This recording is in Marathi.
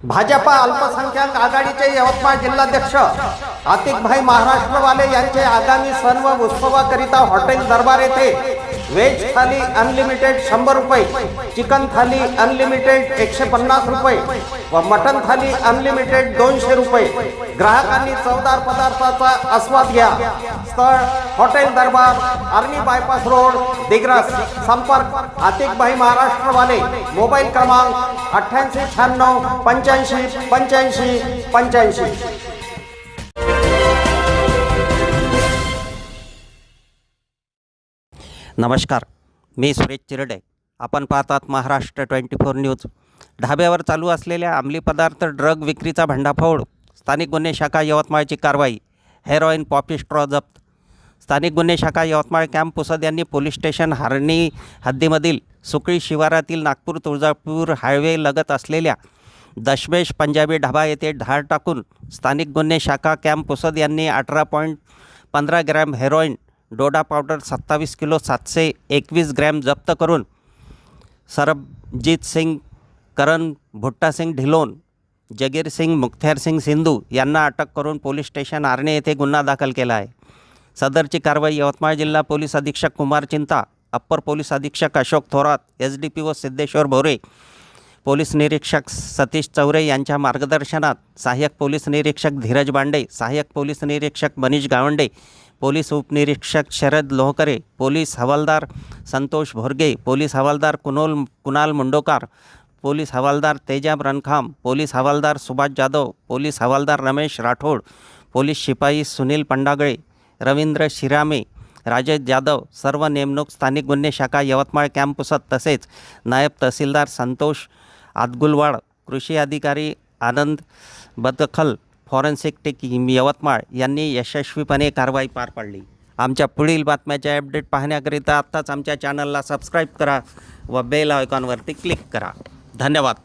भाजपा अल्पसंख्याक आघाडीचे यवतमाळ जिल्हाध्यक्ष आतिकभाई महाराष्ट्रवाले यांचे आगामी सण व उत्सवाकरिता हॉटेल दरबार येथे व्हेज थाली अनलिमिटेड 100 रुपये, चिकन थाली अनलिमिटेड 150 रुपये व मटन थाली अनलिमिटेड 200 रुपये। ग्राहकांनी चवदार पदार्थाचा आस्वाद घ्या। स्थळ हॉटेल दरबार, आर्मी बायपास रोड, दिग्रस। संपर्क आतिकभाई महाराष्ट्रवाले। मोबाईल क्रमांक 8896 85 85 85। नमस्कार, मी सुरेश चिरडे। आपण पाहतात महाराष्ट्र 24 न्यूज। ढाब्यावर चालू असलेल्या अंमली पदार्थ ड्रग विक्रीचा भंडाफोड। स्थानिक गुन्हे शाखा यवतमाळची कारवाई। हेरोईन पॉपी स्ट्रॉ जप्त। स्थानिक गुन्हे शाखा यवतमाळ कॅम्प पुसद यांनी पोलीस स्टेशन हारणी हद्दीमधील सुकळी शिवारातील नागपूर तुळजापूर हायवे लगत असलेल्या दशमेश पंजाबी ढाबा येथे धाड टाकून स्थानिक गुन्हे शाखा कॅम्प पुसद यांनी 18.15 ग्रॅम हेरोईन, डोडा पावडर 27 किलो 721 ग्रॅम जप्त करून सरबजीत सिंग, करण भुट्टा सिंग ढिलोन, जगीर सिंग, मुख्तार सिंग सिंधू यांना अटक करून पोलीस स्टेशन आर्णे येथे गुन्हा दाखल केला आहे। सदरची कारवाई यवतमाळ जिल्हा पोलीस अधीक्षक कुमार चिंता, अप्पर पोलीस अधीक्षक अशोक थोरात, SDPO सिद्धेश्वर भोरे, पोलीस निरीक्षक सतीश चौरे यांच्या मार्गदर्शनात सहाय्यक पोलीस निरीक्षक धीरज बांडे, सहाय्यक पोलीस निरीक्षक मनीष गावंडे, पोलीस उपनिरीक्षक शरद लोहकरे, पोलीस हवालदार संतोष भोरगे, पोलीस हवालदार कुणाल मुंडोकार, पोलीस हवालदार तेजाब रणखाम, पोलीस हवालदार सुभाष जाधव, पोलीस हवालदार रमेश राठोड, पोलीस शिपाई सुनील पंडागळे, रवींद्र शिरामे, राजेश जाधव सर्व नेमणूक स्थानिक गुन्हे शाखा यवतमाळ कॅम्प पुसद तसेच नायब तहसीलदार संतोष आदगुलवाड, कृषी अधिकारी आनंद बदखल, फॉरेन्सिक टीम यवतमाळ यांनी यशस्वीपणे कारवाई पार पाडली। आमच्या पुढील बातम्याचे अपडेट पाहण्याकरिता आत्ताच आमच्या चॅनलला सबस्क्राईब करा व बेल आयकॉनवरती क्लिक करा। धन्यवाद।